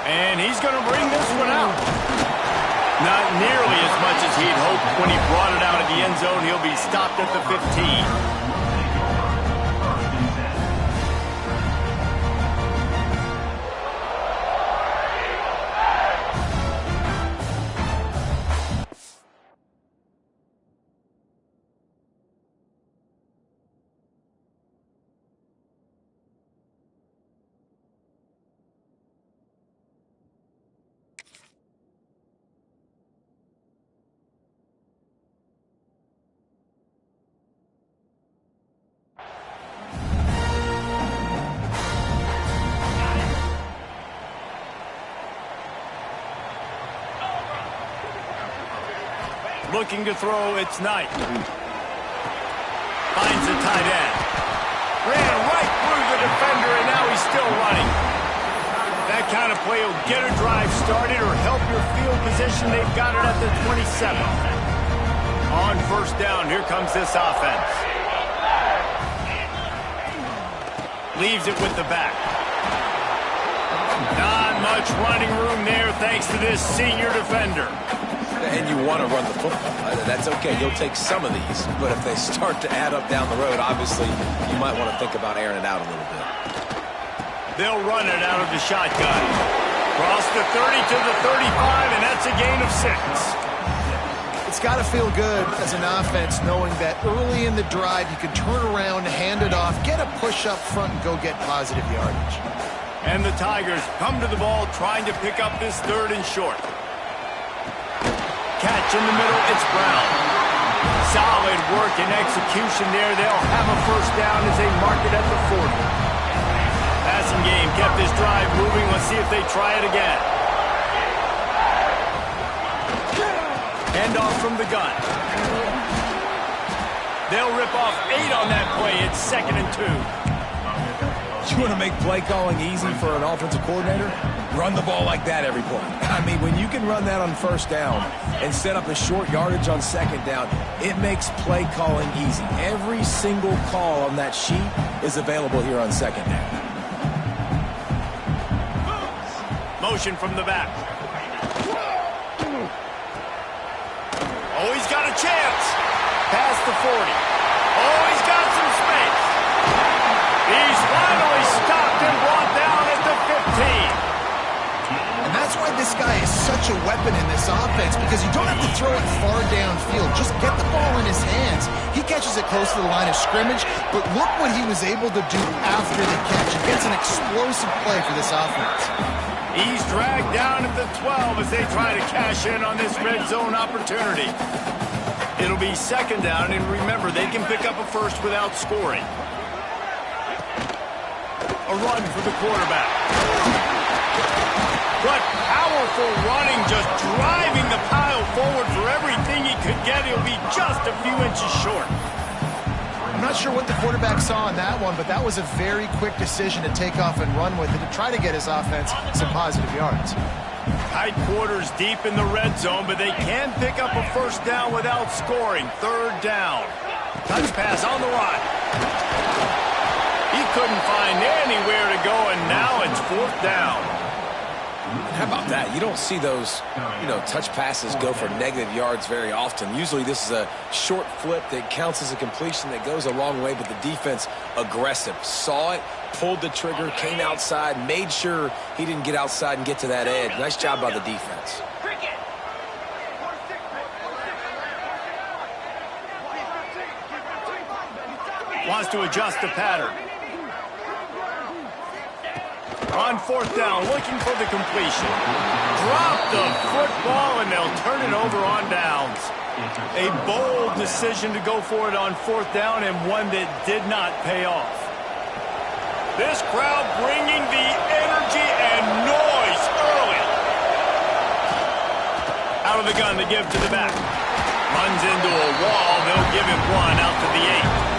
And he's going to bring this one out. Not nearly as much as he'd hoped when he brought it out of the end zone. He'll be stopped at the 15. Looking to throw, it's Knight. Finds the tight end. Ran right through the defender, and now he's still running. That kind of play will get a drive started or help your field position. They've got it at the 27. On first down, here comes this offense. Leaves it with the back. Not much running room there thanks to this senior defender. And you want to run the football. That's okay. You'll take some of these. But if they start to add up down the road, obviously, you might want to think about airing it out a little bit. They'll run it out of the shotgun. Cross the 30 to the 35, and that's a gain of 6. It's got to feel good as an offense knowing that early in the drive you can turn around, hand it off, get a push up front, and go get positive yardage. And the Tigers come to the ball trying to pick up this 3rd and short. Catch in the middle, it's Brown. Solid work and execution there. They'll have a first down as they mark it at the 40. Passing game kept this drive moving. Let's see if they try it again. Handoff from the gun. They'll rip off 8 on that play. It's 2nd and 2. You want to make play calling easy for an offensive coordinator? Run the ball like that every play. I mean, when you can run that on first down and set up a short yardage on 2nd down, it makes play calling easy. Every single call on that sheet is available here on 2nd down. Motion from the back. Oh, he's got a chance. Past the 40. Oh, he's got some space. He's finally stopped and brought down at the 15. And that's why this guy is such a weapon in this offense, because you don't have to throw it far downfield. Just get the ball in his hands. He catches it close to the line of scrimmage, but look what he was able to do after the catch. He gets an explosive play for this offense. He's dragged down at the 12 as they try to cash in on this red zone opportunity. It'll be 2nd down, and remember, they can pick up a first without scoring. A run for the quarterback. But powerful running, just driving the pile forward for everything he could get. He'll be just a few inches short. I'm not sure what the quarterback saw in that one, but that was a very quick decision to take off and run with it to try to get his offense some positive yards. Tight quarters deep in the red zone, but they can pick up a first down without scoring. 3rd down. Touch pass on the run. He couldn't find anywhere to go, and now it's 4th down. How about that? You don't see those, touch passes go for negative yards very often. Usually this is a short flip that counts as a completion that goes a long way, but the defense aggressive. Saw it, pulled the trigger, came outside, made sure he didn't get outside and get to that edge. Nice job by the defense. Wants to adjust the pattern. On 4th down, looking for the completion. Drop the football, and they'll turn it over on downs. A bold decision to go for it on 4th down, and one that did not pay off. This crowd bringing the energy and noise early. Out of the gun to give to the back. Runs into a wall. They'll give him 1 out to the 8.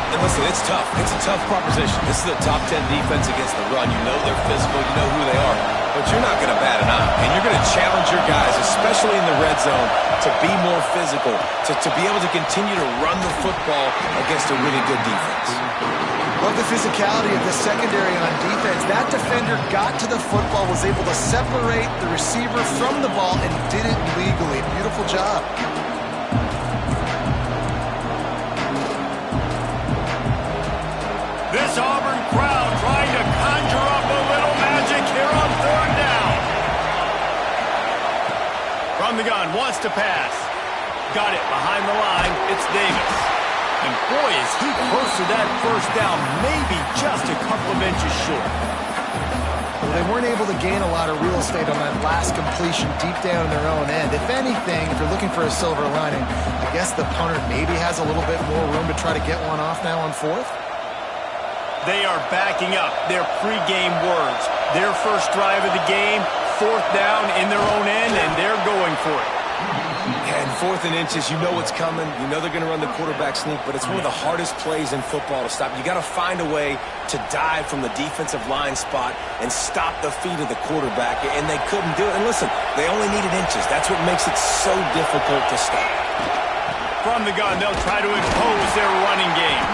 And listen, it's tough. It's a tough proposition. This is a top 10 defense against the run. You know they're physical. You know who they are. But you're not going to bat an eye. And you're going to challenge your guys, especially in the red zone, to be more physical, to be able to continue to run the football against a really good defense. Love the physicality of the secondary on defense. That defender got to the football, was able to separate the receiver from the ball, and did it legally. Beautiful job. This Auburn crowd trying to conjure up a little magic here on 4th down. From the gun, wants to pass. Got it behind the line. It's Davis. And boy, is he close to that 1st down, maybe just a couple of inches short. Well, they weren't able to gain a lot of real estate on that last completion deep down in their own end. If anything, if you're looking for a silver lining, I guess the punter maybe has a little bit more room to try to get one off now on 4th. They are backing up their pregame words. Their first drive of the game, 4th down in their own end, and they're going for it. And 4th and inches, you know what's coming. You know they're going to run the quarterback sneak, but it's one of the hardest plays in football to stop. You got to find a way to dive from the defensive line spot and stop the feet of the quarterback, and they couldn't do it. And listen, they only needed inches. That's what makes it so difficult to stop. From the gun, they'll try to impose their running game.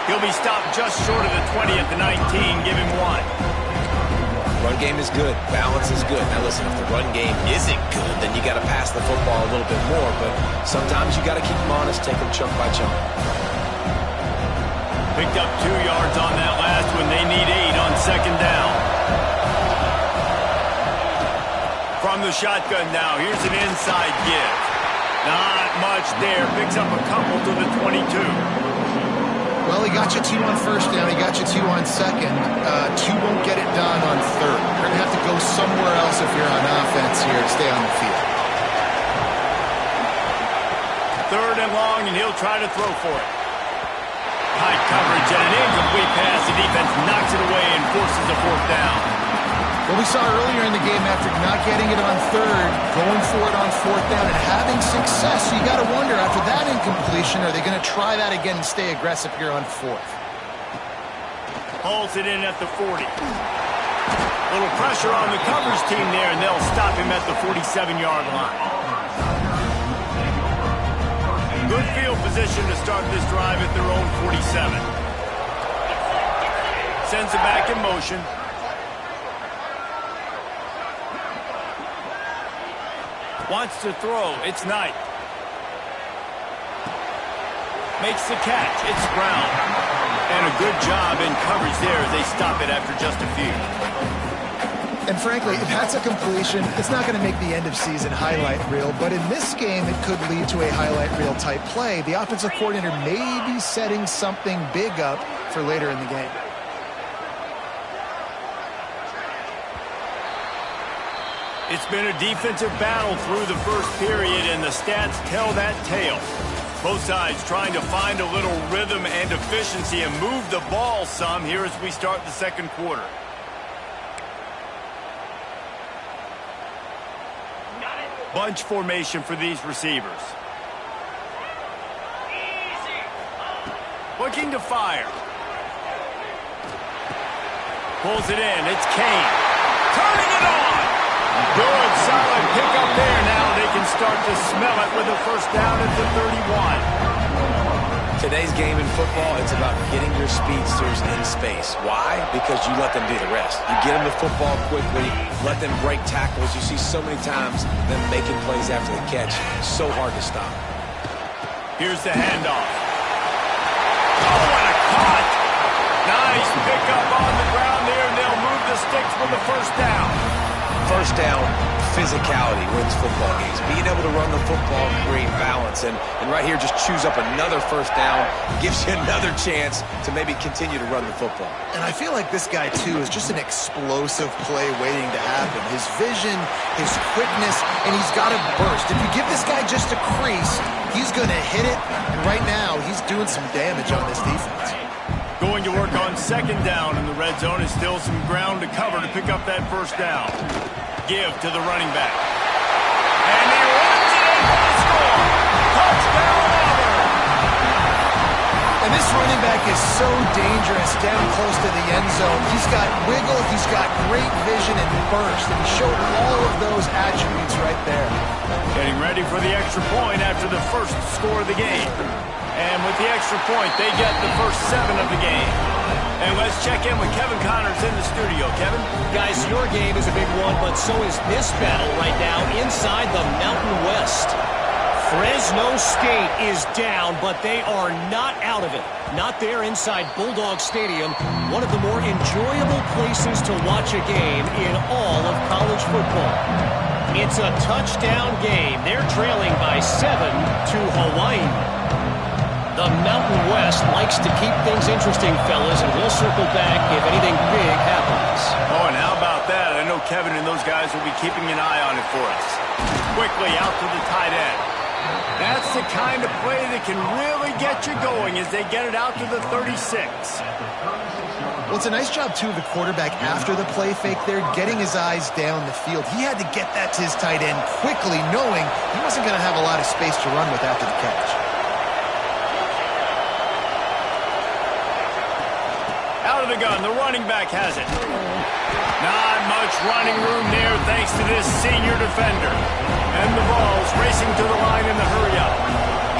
He'll be stopped just short of the 20 at the 19. Give him 1. Run game is good. Balance is good. Now listen, if the run game isn't good, then you got to pass the football a little bit more. But sometimes you got to keep them honest, take them chunk by chunk. Picked up 2 yards on that last one. They need 8 on 2nd down. From the shotgun now, here's an inside give. Not much there. Picks up a couple to the 22. Well, he got you 2 on 1st down. He got you 2 on 2nd. 2 won't get it done on 3rd. You're going to have to go somewhere else if you're on offense here to stay on the field. 3rd and long, and he'll try to throw for it. High coverage and an incomplete pass. The defense knocks it away and forces a 4th down. Well, we saw earlier in the game after not getting it on 3rd, going for it on 4th down and having success. So you got to wonder, after that incompletion, are they going to try that again and stay aggressive here on 4th? Holds it in at the 40. Little pressure on the coverage team there, and they'll stop him at the 47-yard line. Good field position to start this drive at their own 47. Sends it back in motion. Wants to throw. It's Knight. Makes the catch. It's Brown. And a good job in coverage there as they stop it after just a few. And frankly, if that's a completion, it's not going to make the end of season highlight reel. But in this game, it could lead to a highlight reel type play. The offensive coordinator may be setting something big up for later in the game. It's been a defensive battle through the first period, and the stats tell that tale. Both sides trying to find a little rhythm and efficiency and move the ball some here as we start the 2nd quarter. Bunch formation for these receivers. Looking to fire. Pulls it in. It's Kane. Turning it on. Good, solid pickup there. Now they can start to smell it with a 1st down at the 31. Today's game in football, it's about getting your speedsters in space. Why? Because you let them do the rest. You get them the football quickly, let them break tackles. You see so many times them making plays after the catch. So hard to stop. Here's the handoff. Oh, what a cut! Nice pickup on the ground there, and they'll move the sticks with the 1st down. 1st down, physicality wins football games. Being able to run the football, create balance, and right here just choose up another 1st down, gives you another chance to maybe continue to run the football. And I feel like this guy, too, is just an explosive play waiting to happen. His vision, his quickness, and he's got a burst. If you give this guy just a crease, he's going to hit it, and right now he's doing some damage on this defense. Going to work on 2nd down in the red zone. Is still some ground to cover to pick up that 1st down. Give to the running back. And he runs it in for the score. Touchdown, Auburn. And this running back is so dangerous down close to the end zone. He's got wiggle, he's got great vision and burst, and he showed all of those attributes right there. Getting ready for the extra point after the 1st score of the game. And with the extra point, they get the first 7 of the game. And let's check in with Kevin Connors in the studio. Kevin? Guys, your game is a big one, but so is this battle right now inside the Mountain West. Fresno State is down, but they are not out of it. Not there inside Bulldog Stadium, one of the more enjoyable places to watch a game in all of college football. It's a touchdown game. They're trailing by 7 to Hawaii. The Mountain West likes to keep things interesting, fellas, and we'll circle back if anything big happens. Oh, and how about that? I know Kevin and those guys will be keeping an eye on it for us. Quickly out to the tight end. That's the kind of play that can really get you going as they get it out to the 36. Well, it's a nice job, too, of the quarterback after the play fake there, getting his eyes down the field. He had to get that to his tight end quickly, knowing he wasn't going to have a lot of space to run with after the catch. Out of the gun, the running back has it. Not much running room there thanks to this senior defender. And the ball's racing to the line in the hurry-up.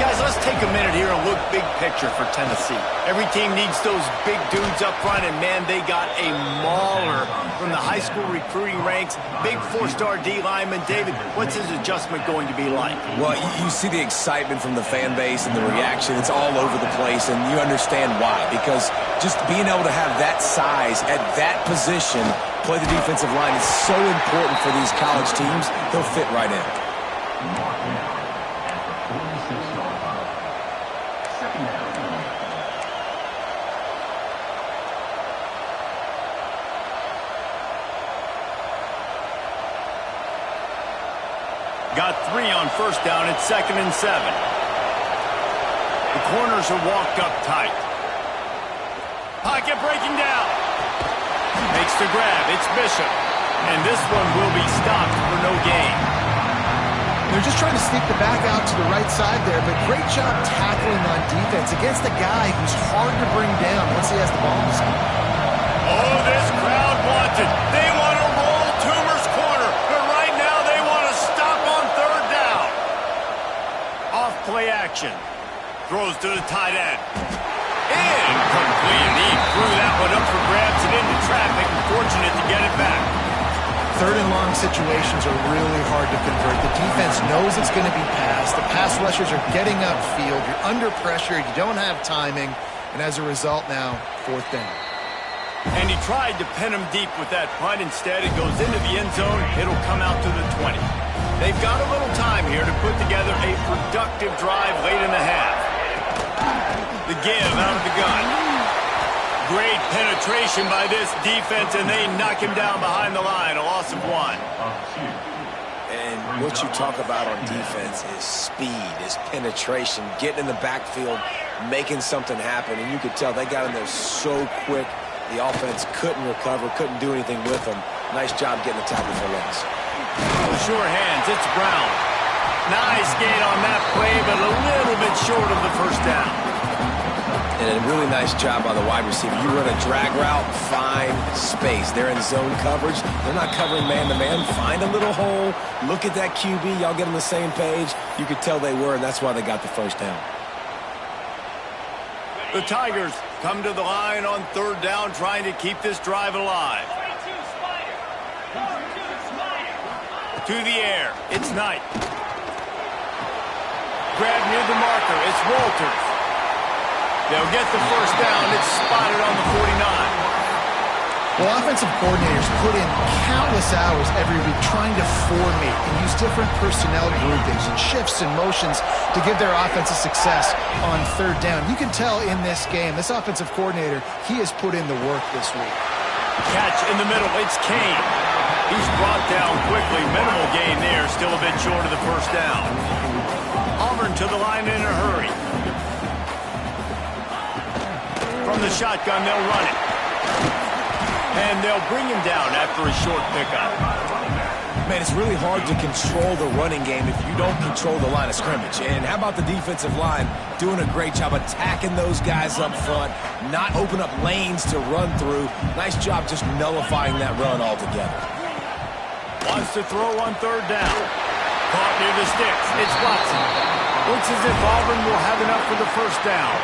Guys, let's take a minute here and look big picture for Tennessee. Every team needs those big dudes up front, and, man, they got a mauler from the high school recruiting ranks. Big four-star D lineman. David, what's his adjustment going to be like? Well, you see the excitement from the fan base and the reaction. It's all over the place, and you understand why. Because just being able to have that size at that position, play the defensive line, is so important for these college teams. They'll fit right in. Got 3 on first down. It's 2nd and 7. The corners are walked up tight. Pocket breaking down. Makes the grab. It's Bishop. And this one will be stopped for no gain. They're just trying to sneak the back out to the right side there, but great job tackling on defense against a guy who's hard to bring down once he has the ball in his hand. Oh, this crowd wants it. They want to roll Toomer's corner, but right now they want to stop on 3rd down. Off play action. Throws to the tight end. Incomplete. He threw that one up for grabs and into traffic. Fortunate to get it back. 3rd and long situations are really hard to convert. The defense knows it's going to be passed. The pass rushers are getting upfield. You're under pressure. You don't have timing. And as a result now, 4th down. And he tried to pin him deep with that punt. Instead, it goes into the end zone. It'll come out to the 20. They've got a little time here to put together a productive drive late in the half. The give out of the gun. Great penetration by this defense, and they knock him down behind the line. A loss of 1. And what you talk about on defense is speed, is penetration, getting in the backfield, making something happen. And you could tell they got in there so quick. The offense couldn't recover, couldn't do anything with them. Nice job getting the tackle for loss. Sure hands, it's Brown. Nice gain on that play, but a little bit short of the 1st down. And a really nice job by the wide receiver. You run a drag route, find space. They're in zone coverage. They're not covering man-to-man. Find a little hole. Look at that QB. Y'all get on the same page. You could tell they were, and that's why they got the 1st down. The Tigers come to the line on 3rd down, trying to keep this drive alive. To the air. It's Knight. Grab near the marker. It's Walters. They'll get the 1st down. It's spotted on the 49. Well, offensive coordinators put in countless hours every week trying to formate and use different personnel groupings and shifts and motions to give their offense a success on 3rd down. You can tell in this game, this offensive coordinator, he has put in the work this week. Catch in the middle. It's Kane. He's brought down quickly. Minimal gain there. Still a bit short of the 1st down. Auburn to the line in a hurry. From the shotgun, they'll run it. And they'll bring him down after a short pickup. Man, it's really hard to control the running game if you don't control the line of scrimmage. And how about the defensive line doing a great job attacking those guys up front, not open up lanes to run through. Nice job just nullifying that run altogether. Wants to throw on 3rd down. Caught near the sticks. It's Watson. Looks as if Auburn will have enough for the 1st down.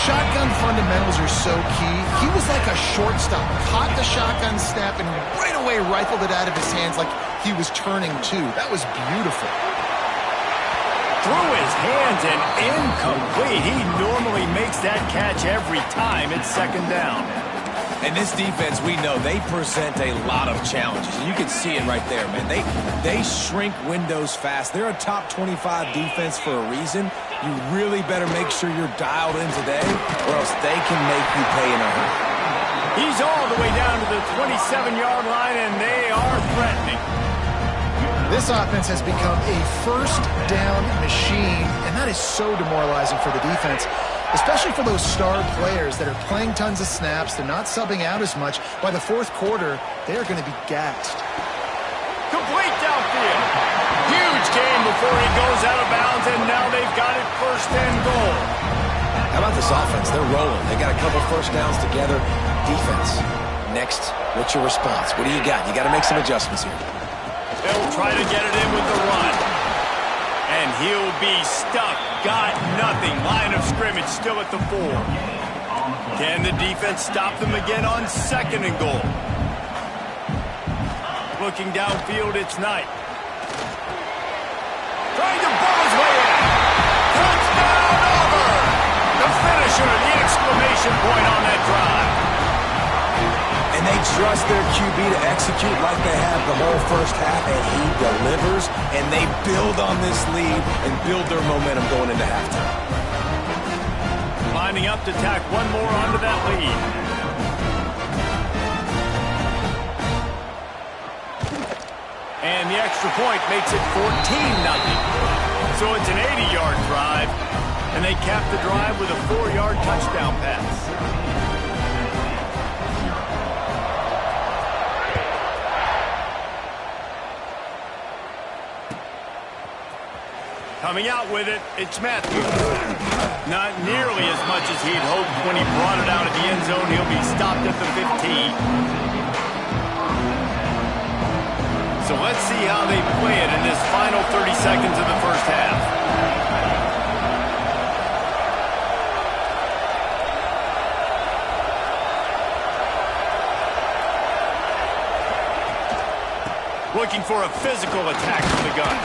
Shotgun fundamentals are so key. He was like a shortstop, caught the shotgun snap and right away rifled it out of his hands like he was turning two. That was beautiful. Through his hands and incomplete. He normally makes that catch every time. It's second down. And this defense, we know, they present a lot of challenges. You can see it right there, man. They shrink windows fast. They're a top 25 defense for a reason. You really better make sure you're dialed in today, or else they can make you pay in a hurry. He's all the way down to the 27-yard line, and they are threatening. This offense has become a first down machine, and that is so demoralizing for the defense, especially for those star players that are playing tons of snaps. They're not subbing out as much. By the fourth quarter, they are going to be gassed. Complete downfield. Huge gain before he goes out of bounds, and now they've got it first and goal. How about this offense? They're rolling. They got a couple first downs together. Defense. Next, what's your response? What do you got? You got to make some adjustments here. They'll try to get it in with the run. And he'll be stuck. Got nothing. Line of scrimmage still at the 4. Can the defense stop them again on second and goal? Looking downfield, it's Knight. Trying to ball his way in. Touchdown over. The finisher, the exclamation point on that drive. And they trust their QB to execute like they have the whole first half, and he delivers, and they build on this lead and build their momentum going into halftime. Lining up to tack one more onto that lead. And the extra point makes it 14-0. So it's an 80-yard drive, and they cap the drive with a 4-yard touchdown pass. Coming out with it, it's Matthews. Not nearly as much as he'd hoped when he brought it out of the end zone. He'll be stopped at the 15. So let's see how they play it in this final 30 seconds of the first half. Looking for a physical attack from the gun.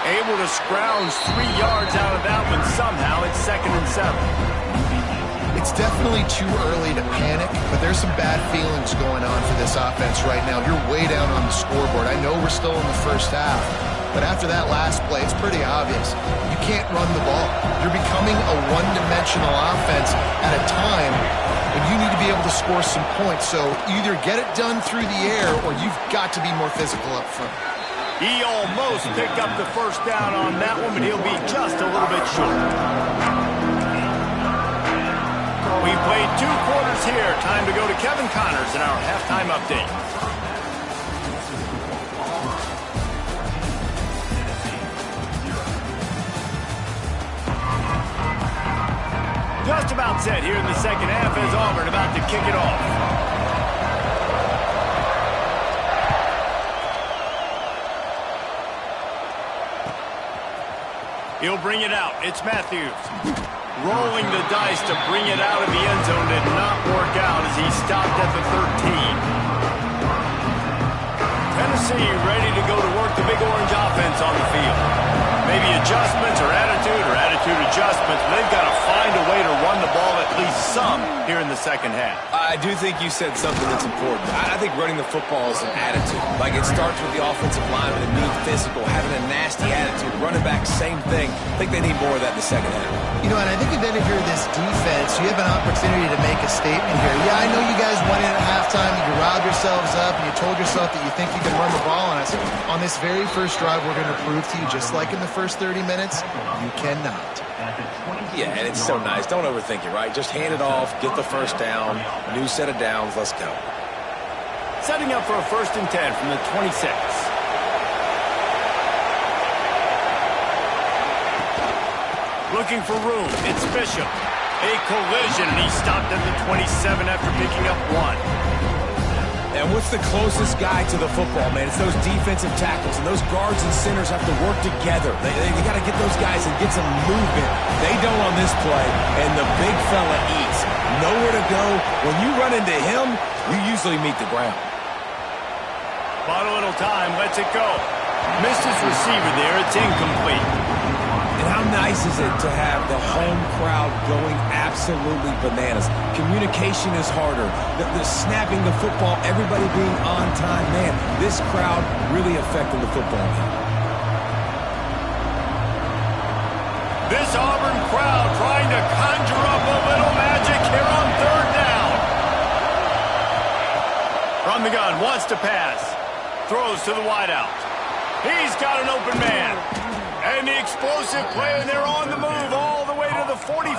Able to scrounge 3 yards out of that one somehow. It's second and 7. It's definitely too early to panic, but there's some bad feelings going on for this offense right now. You're way down on the scoreboard. I know we're still in the first half, but after that last play, it's pretty obvious. You can't run the ball. You're becoming a one-dimensional offense at a time when you need to be able to score some points. So either get it done through the air or you've got to be more physical up front. He almost picked up the first down on that one, but he'll be just a little bit short. We played 2 quarters here. Time to go to Kevin Connors in our halftime update. Just about set here in the second half as Auburn about to kick it off. He'll bring it out. It's Matthews. Rolling the dice to bring it out of the end zone did not work out as he stopped at the 13. Tennessee ready to go to work the Big Orange offense on the field. Maybe adjustments or attitude adjustments. They've got to find a way to run the ball at least some here in the second half. I do think you said something that's important. I think running the football is an attitude. Like, it starts with the offensive lineman and being physical, having a nasty attitude. Running back, same thing. I think they need more of that in the second half. You know, and I think then if you're this defense, you have an opportunity to make a statement here. Yeah, I know you guys went in at halftime and you riled yourselves up and you told yourself that you think you can run the ball on us. On this very first drive, we're going to prove to you, just like in the first 30 minutes, you cannot. Yeah, and it's so nice. Don't overthink it, right? Just hand it off, get the first down, new set of downs, let's go. Setting up for a 1st and 10 from the 26. Looking for room. It's Bishop. A collision, and he stopped at the 27 after picking up 1. And we'll What's the closest guy to the football, man? It's those defensive tackles, and those guards and centers have to work together. They got to get those guys and get some movement. They don't on this play, and the big fella eats. Nowhere to go. When you run into him, you usually meet the ground. Bought a little time, lets it go. Missed his receiver there, it's incomplete. And how nice is it to have the home crowd going absolutely bananas? Communication is harder. The snapping the football, everybody being on time. Man, this crowd really affecting the football game. This Auburn crowd trying to conjure up a little magic here on third down. From the gun, wants to pass. Throws to the wideout. He's got an open man. And the explosive play, and they're on the move all the way to the 44.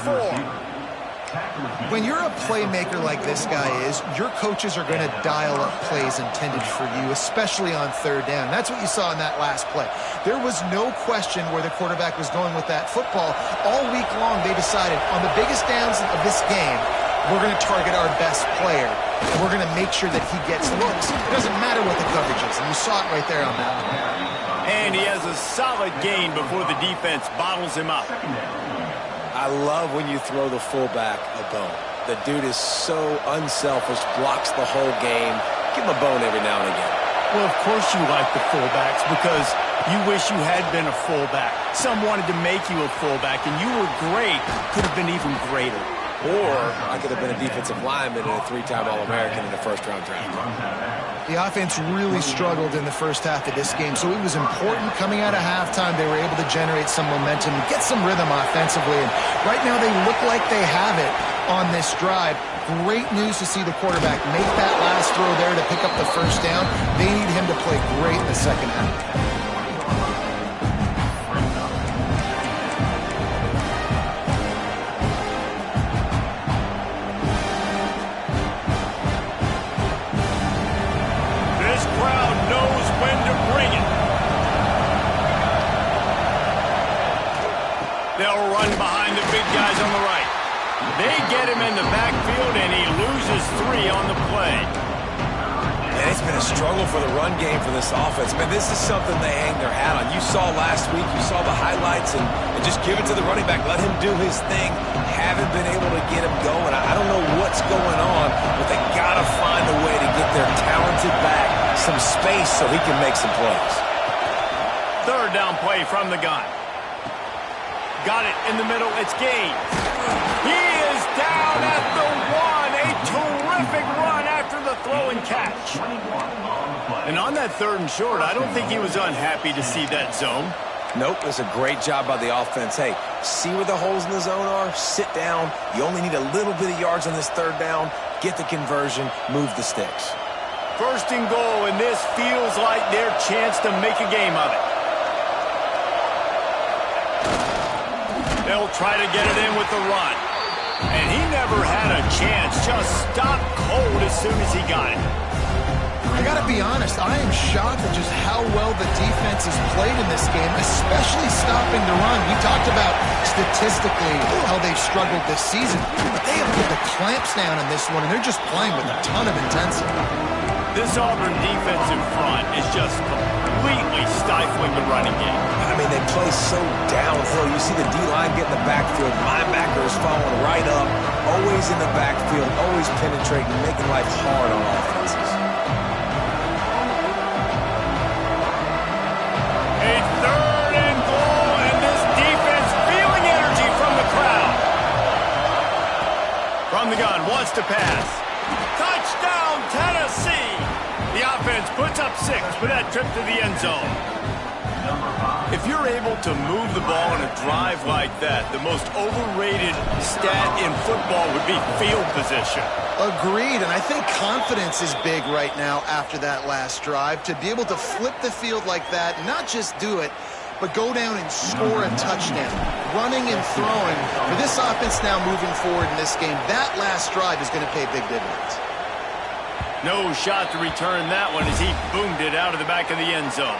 When you're a playmaker like this guy is, your coaches are going to dial up plays intended for you, especially on third down. That's what you saw in that last play. There was no question where the quarterback was going with that football. All week long, they decided on the biggest downs of this game, we're going to target our best player, and we're going to make sure that he gets looks. It doesn't matter what the coverage is, and you saw it right there on that one. And he has a solid gain before the defense bottles him up. I love when you throw the fullback a bone. The dude is so unselfish, blocks the whole game. Give him a bone every now and again. Well, of course you like the fullbacks because you wish you had been a fullback. Some wanted to make you a fullback, and you were great. Could have been even greater. Or I could have been a defensive lineman and a three-time All-American in the first-round draft. The offense really struggled in the first half of this game, so it was important coming out of halftime. They were able to generate some momentum and get some rhythm offensively. And right now they look like they have it on this drive. Great news to see the quarterback make that last throw there to pick up the first down. They need him to play great in the second half. They'll run behind the big guys on the right. They get him in the backfield, and he loses 3 on the play. And it's been a struggle for the run game for this offense. Man, this is something they hang their hat on. You saw last week, you saw the highlights, and just give it to the running back. Let him do his thing. Haven't been able to get him going. I don't know what's going on, but they got to find a way to get their talented back some space so he can make some plays. Third down play from the gun. Got it in the middle. It's Gaines. He is down at the 1. A terrific run after the throw and catch. And on that third and short, I don't think he was unhappy to see that zone. Nope, it's a great job by the offense. Hey, see where the holes in the zone are? Sit down. You only need a little bit of yards on this third down. Get the conversion. Move the sticks. First and goal, and this feels like their chance to make a game of it. They'll try to get it in with the run. And he never had a chance. Just stopped cold as soon as he got it. I got to be honest, I am shocked at just how well the defense has played in this game, especially stopping the run. We talked about statistically how they've struggled this season, but they have put the clamps down in this one, and they're just playing with a ton of intensity. This Auburn defensive front is just completely stifling the running game. I mean, they play so downhill. You see the D-line get in the backfield. Linebackers following right up, always in the backfield, always penetrating, making life hard on offenses. A third and goal, and this defense feeling energy from the crowd. From the gun, wants to pass. Touchdown, Tennessee! The offense puts up 6 for that trip to the end zone. If you're able to move the ball in a drive like that, the most overrated stat in football would be field position. Agreed, and I think confidence is big right now after that last drive. To be able to flip the field like that, not just do it, but go down and score a touchdown. Running and throwing. For this offense now moving forward in this game, that last drive is going to pay big dividends. No shot to return that one as he boomed it out of the back of the end zone.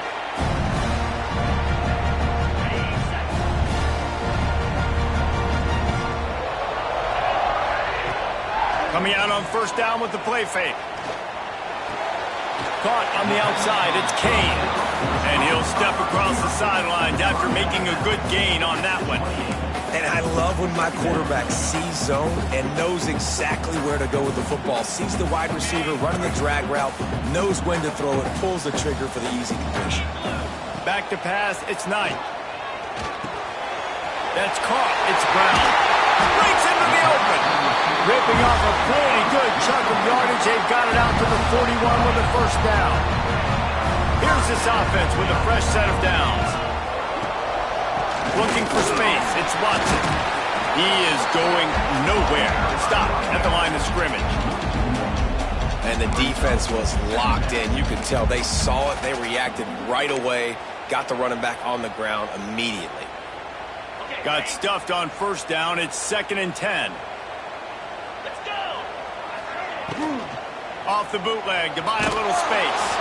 Coming out on first down with the play fake. Caught on the outside, it's Kane. And he'll step across the sidelines after making a good gain on that one. And I love when my quarterback sees zone and knows exactly where to go with the football. Sees the wide receiver running the drag route, knows when to throw it, pulls the trigger for the easy completion. Back to pass, it's Knight. That's caught, it's Brown. Breaks into the open. Ripping off a pretty good chunk of yardage. They've got it out to the 41 with a first down. Here's this offense with a fresh set of downs. Looking for space, it's Watson. He is going nowhere. Stopped at the line of scrimmage. And the defense was locked in. You could tell they saw it. They reacted right away. Got the running back on the ground immediately. Got stuffed on first down. It's 2nd and 10. Let's go. Off the bootleg to buy a little space.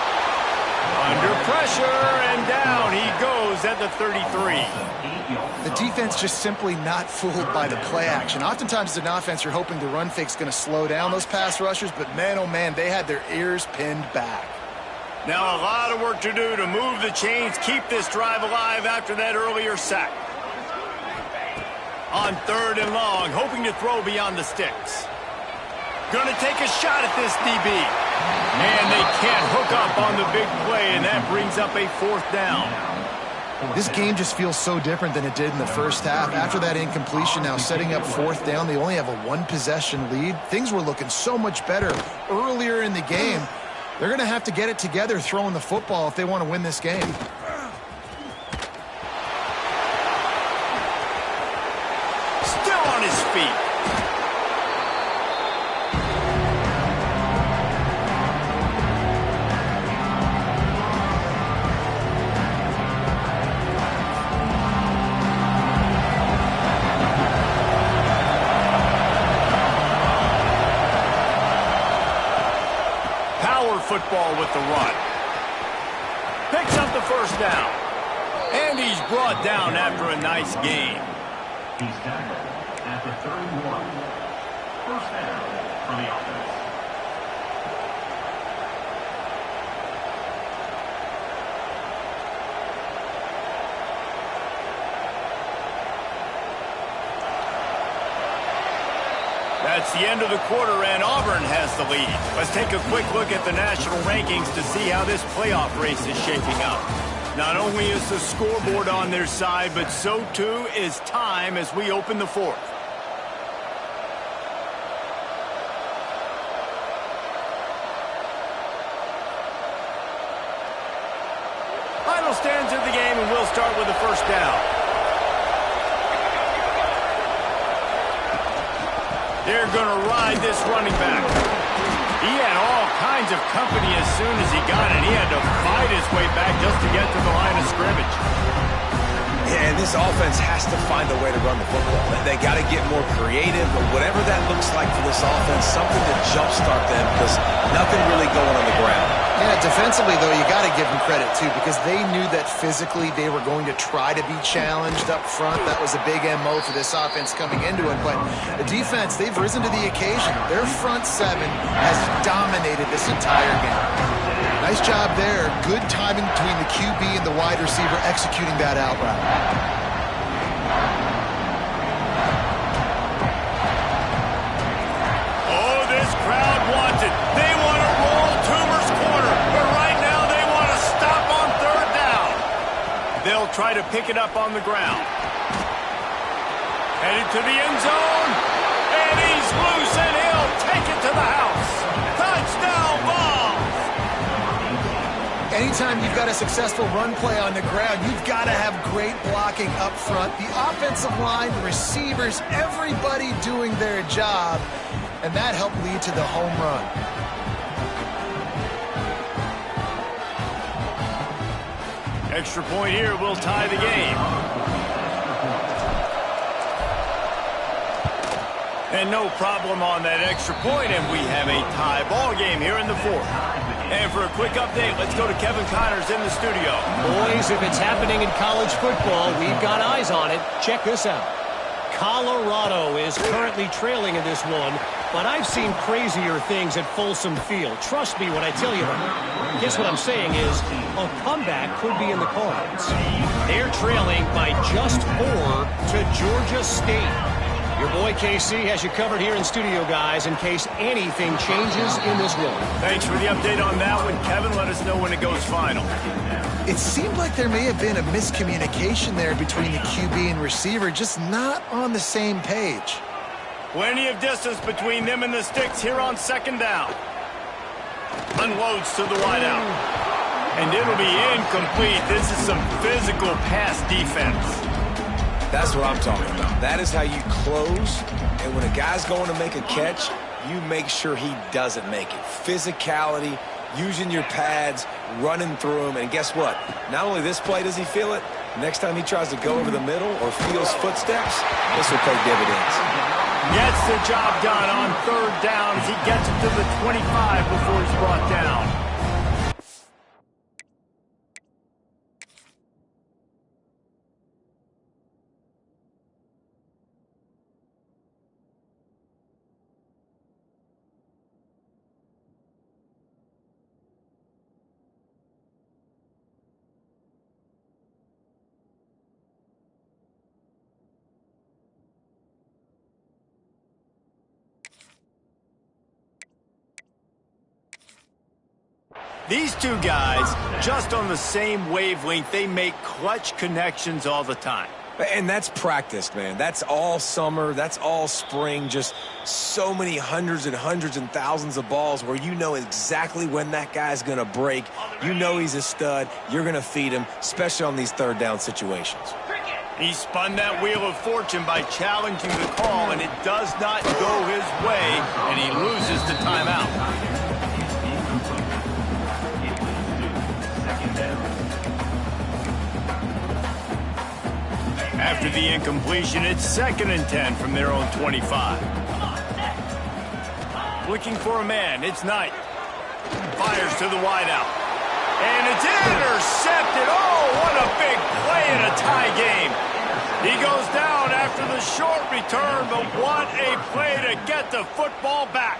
Under pressure, and down he goes at the 33. The defense just simply not fooled by the play action. Oftentimes as an offense, you're hoping the run fake's going to slow down those pass rushers, but man, oh man, they had their ears pinned back. Now a lot of work to do to move the chains, keep this drive alive after that earlier sack. On 3rd and long, hoping to throw beyond the sticks. Going to take a shot at this DB. And they can't hook up on the big play, and that brings up a 4th down. This game just feels so different than it did in the first half. After that incompletion, now setting up 4th down, they only have a 1-possession lead. Things were looking so much better earlier in the game. They're going to have to get it together throwing the football if they want to win this game. Still on his feet. Football with the run. Picks up the first down. And he's brought down after a nice gain. He's tackled at the 31. First down for the offense. That's the end of the quarter, and Auburn has the lead. Let's take a quick look at the national rankings to see how this playoff race is shaping up. Not only is the scoreboard on their side, but so too is time as we open the 4th. Final stands of the game, and we'll start with the first down. They're going to ride this running back. He had all kinds of company as soon as he got it. He had to fight his way back just to get to the line of scrimmage. Yeah, and this offense has to find a way to run the football. They got to get more creative, but whatever that looks like for this offense, something to jumpstart them because nothing really going on the ground. Yeah, defensively, though, you got to give them credit, too, because they knew that physically they were going to try to be challenged up front. That was a big MO for this offense coming into it. But the defense, they've risen to the occasion. Their front 7 has dominated this entire game. Nice job there. Good timing between the QB and the wide receiver executing that out route. Oh, this crowd wants it. They want to roll Toomer's corner, but right now they want to stop on 3rd down. They'll try to pick it up on the ground. Headed to the end zone, and he's loose, and he'll take it to the house. Touchdown ball. Anytime you've got a successful run play on the ground, you've got to have great blocking up front. The offensive line, the receivers, everybody doing their job, and that helped lead to the home run. Extra point here will tie the game. And no problem on that extra point, and we have a tie ball game here in the 4th. And for a quick update, let's go to Kevin Connors in the studio. Boys, if it's happening in college football, we've got eyes on it. Check this out. Colorado is currently trailing in this one, but I've seen crazier things at Folsom Field. Trust me when I tell you that. Guess what I'm saying is a comeback could be in the cards. They're trailing by just 4 to Georgia State. Your boy KC has you covered here in studio, guys, in case anything changes in this one. Thanks for the update on that one, Kevin. Let us know when it goes final. It seemed like there may have been a miscommunication there between the QB and receiver, just not on the same page. Plenty of distance between them and the sticks here on second down. Unloads to the wideout. And it'll be incomplete. This is some physical pass defense. That's what I'm talking about. That is how you close. And when a guy's going to make a catch, you make sure he doesn't make it. Physicality, using your pads, running through them. And guess what? Not only this play does he feel it, next time he tries to go over the middle or feels footsteps, this will pay dividends. Gets the job done on third down as he gets it to the 25 before he's brought down. These two guys, just on the same wavelength, they make clutch connections all the time. And that's practice, man. That's all summer. That's all spring. Just so many hundreds and thousands of balls where you know exactly when that guy's going to break. You know he's a stud. You're going to feed him, especially on these third down situations. He spun that wheel of fortune by challenging the call, and it does not go his way, and he loses the timeout. After the incompletion, it's 2nd and 10 from their own 25. Looking for a man, it's Knight. Fires to the wideout. And it's intercepted. Oh, what a big play in a tie game. He goes down after the short return, but what a play to get the football back.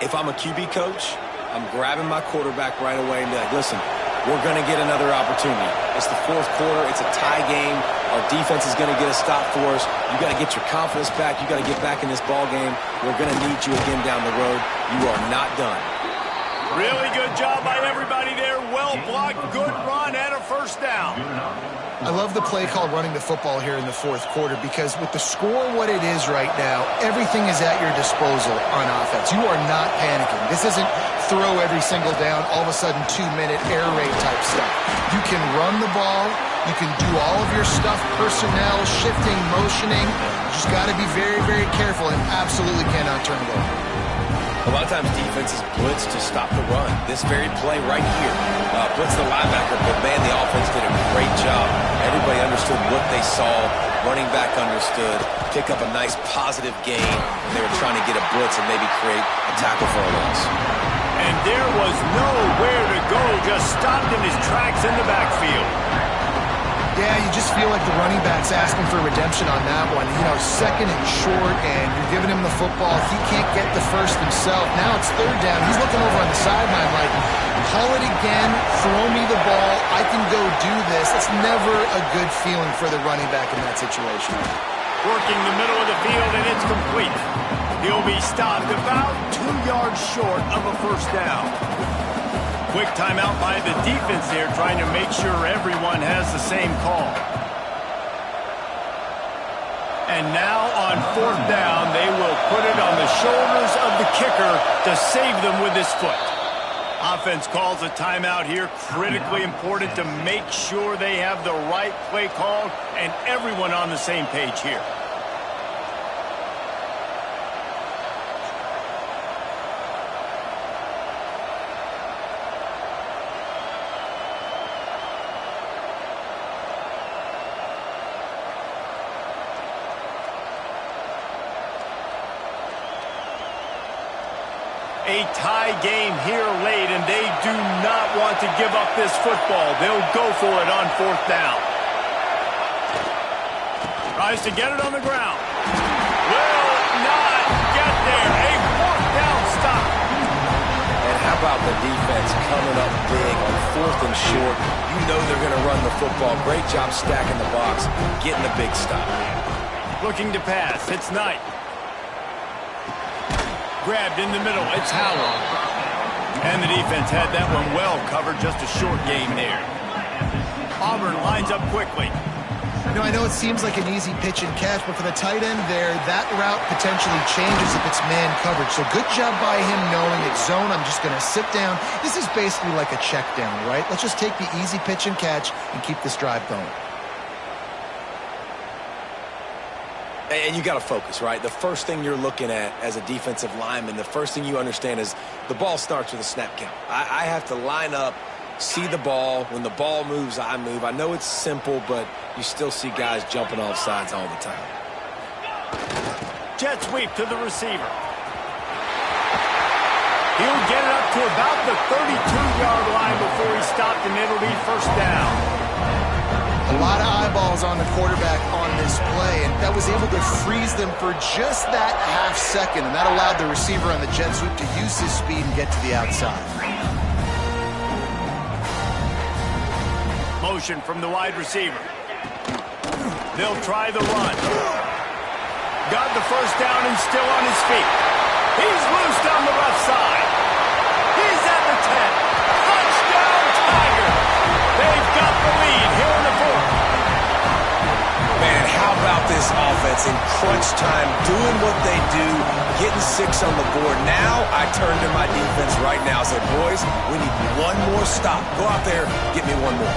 If I'm a QB coach, I'm grabbing my quarterback right away and be like, listen, we're going to get another opportunity. It's the 4th quarter. It's a tie game. Our defense is going to get a stop for us. You got to get your confidence back. You got to get back in this ball game. We're going to need you again down the road. You are not done. Really good job by everybody there. Well blocked, good run, and a first down. I love the play called running the football here in the 4th quarter because with the score what it is right now, everything is at your disposal on offense. You are not panicking. This isn't throw every single down, all of a sudden 2-minute air raid type stuff. You can run the ball. You can do all of your stuff, personnel, shifting, motioning. You just got to be very, very careful and absolutely cannot turn it over. A lot of times defenses blitz to stop the run. This very play right here, blitz the linebacker, but man, the offense did a great job. Everybody understood what they saw. Running back understood. Pick up a nice positive gain when they were trying to get a blitz and maybe create a tackle for a loss. And there was nowhere to go, just stopped in his tracks in the backfield. Yeah, you just feel like the running back's asking for redemption on that one. You know, 2nd and short, and you're giving him the football. He can't get the first himself. Now it's 3rd down. He's looking over on the sideline like, call it again, throw me the ball, I can go do this. It's never a good feeling for the running back in that situation. Working the middle of the field, and it's complete. He'll be stopped about 2 yards short of a first down. Quick timeout by the defense there, trying to make sure everyone has the same call. And now on 4th down, they will put it on the shoulders of the kicker to save them with his foot. Offense calls a timeout here, critically important to make sure they have the right play called and everyone on the same page here. A tie game here late, and they do not want to give up this football. They'll go for it on 4th down. Tries to get it on the ground. Will not get there. A fourth down stop. And how about the defense coming up big on 4th and short? You know they're going to run the football. Great job stacking the box, getting the big stop. Looking to pass. It's Knight. Grabbed in the middle. It's Howard. And the defense had that one well covered. Just a short gain there. Auburn lines up quickly. You know, I know it seems like an easy pitch and catch, but for the tight end there, that route potentially changes if it's man coverage. So good job by him knowing it's zone. I'm just going to sit down. This is basically like a check down, right? Let's just take the easy pitch and catch and keep this drive going. And you got to focus, right? The first thing you're looking at as a defensive lineman, the first thing you understand is the ball starts with a snap count. I have to line up, see the ball. When the ball moves, I move. I know it's simple, but you still see guys jumping off sides all the time. Jet sweep to the receiver. He'll get it up to about the 32-yard line before he's stopped, and it'll be first down. A lot of eyeballs on the quarterback on this play, and that was able to freeze them for just that half second, and that allowed the receiver on the jet sweep to use his speed and get to the outside. Motion from the wide receiver. They'll try the run. Got the first down and still on his feet. He's loose down the left side. He's at the 10. Touchdown, Tiger. They've got the lead here in the fourth. Man, how about this offense in crunch time, doing what they do, getting 6 on the board. Now I turn to my defense right now and say, boys, we need one more stop. Go out there, get me one more.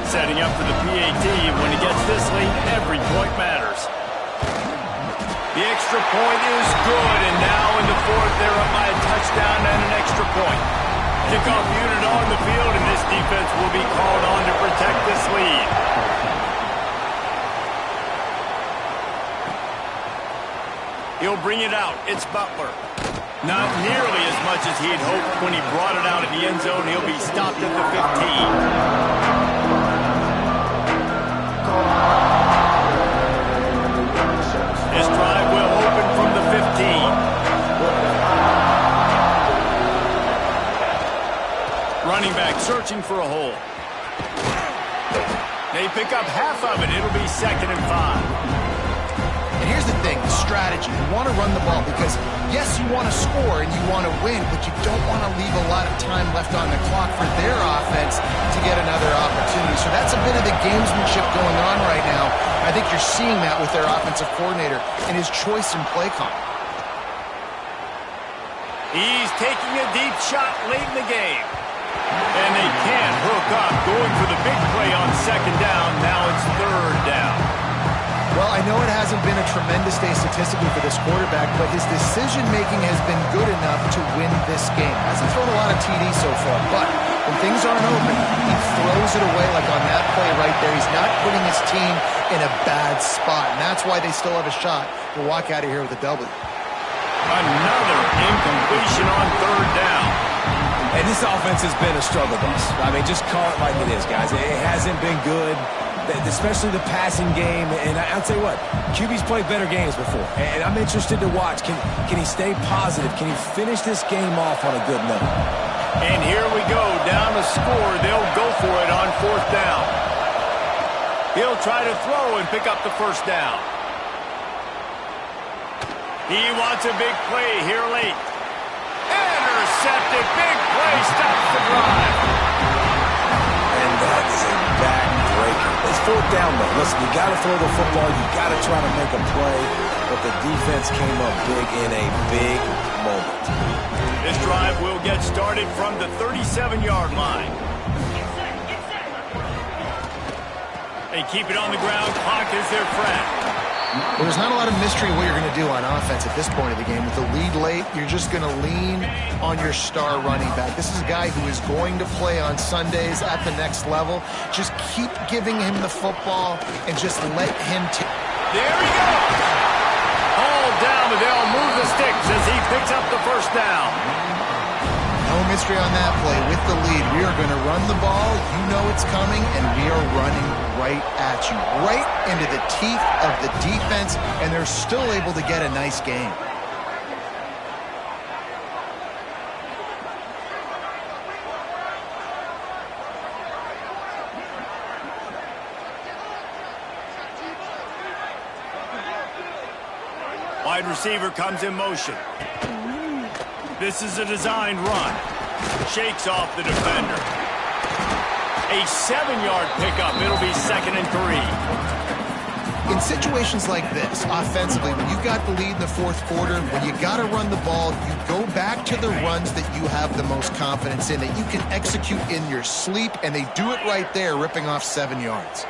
Setting up for the PAT. When he gets this lead, every point matters. The extra point is good, and now in the fourth, they're up by a touchdown and an extra point. Kickoff unit on the field, and this defense will be called on to protect this lead. He'll bring it out. It's Butler. Not nearly as much as he'd hoped when he brought it out of the end zone. He'll be stopped at the 15. This drive will open from the 15. Running back searching for a hole. They pick up half of it. It'll be 2nd and 5. And here's the thing, the strategy. You want to run the ball because, yes, you want to score and you want to win, but you don't want to leave a lot of time left on the clock for their offense to get another opportunity. So that's a bit of the gamesmanship going on right now. I think you're seeing that with their offensive coordinator and his choice in play call. He's taking a deep shot late in the game. And they can't hook up, going for the big play on 2nd down. Now it's 3rd down. Well, I know it hasn't been a tremendous day statistically for this quarterback, but his decision-making has been good enough to win this game. Hasn't thrown a lot of TDs so far, but when things aren't open, he throws it away like on that play right there. He's not putting his team in a bad spot, and that's why they still have a shot to walk out of here with a W. Another incompletion on 3rd down. And this offense has been a struggle bus. I mean, just call it like it is, guys. It hasn't been good, especially the passing game. And I'll tell you what, QB's played better games before. And I'm interested to watch. Can he stay positive? Can he finish this game off on a good note? And here we go, down to score. They'll go for it on 4th down. He'll try to throw and pick up the first down. He wants a big play here late. Intercepted, big play, stops the drive. And that is a back-breaker. It's 4th down, though. Listen, you got to throw the football. You got to try to make a play. But the defense came up big in a big moment. This drive will get started from the 37-yard line. They keep it on the ground. Clock is their friend. Well, there's not a lot of mystery what you're going to do on offense at this point of the game. With the lead late, you're just going to lean on your star running back. This is a guy who is going to play on Sundays at the next level. Just keep giving him the football and just let him take. There he goes. All down, but they'll move the sticks as he picks up the first down. No chemistry on that play with the lead. We are going to run the ball. You know it's coming, and we are running right at you, right into the teeth of the defense, and they're still able to get a nice game. Wide receiver comes in motion. This is a designed run. Shakes off the defender. A 7-yard pickup. It'll be 2nd and 3. In situations like this, offensively, when you got the lead in the fourth quarter, when you got to run the ball, you go back to the runs that you have the most confidence in, that you can execute in your sleep, and they do it right there, ripping off 7 yards.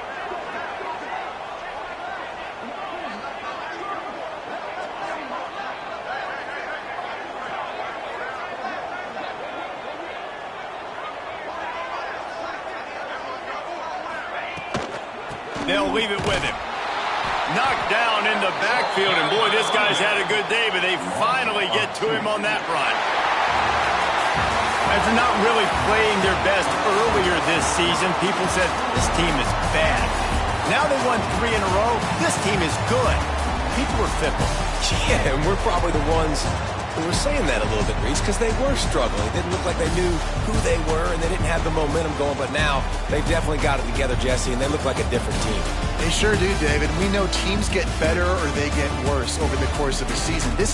They'll leave it with him. Knocked down in the backfield, and boy, this guy's had a good day, but they finally get to him on that run. After not really playing their best earlier this season, people said, this team is bad. Now they won 3 in a row. This team is good. People are fickle. Yeah, and we're probably the ones who were saying that a little bit, Reese, because they were struggling. It didn't look like they knew who they were, and they didn't have the momentum going. But now they've definitely got it together, Jesse, and they look like a different team. They sure do, David. We know teams get better or they get worse over the course of a season. This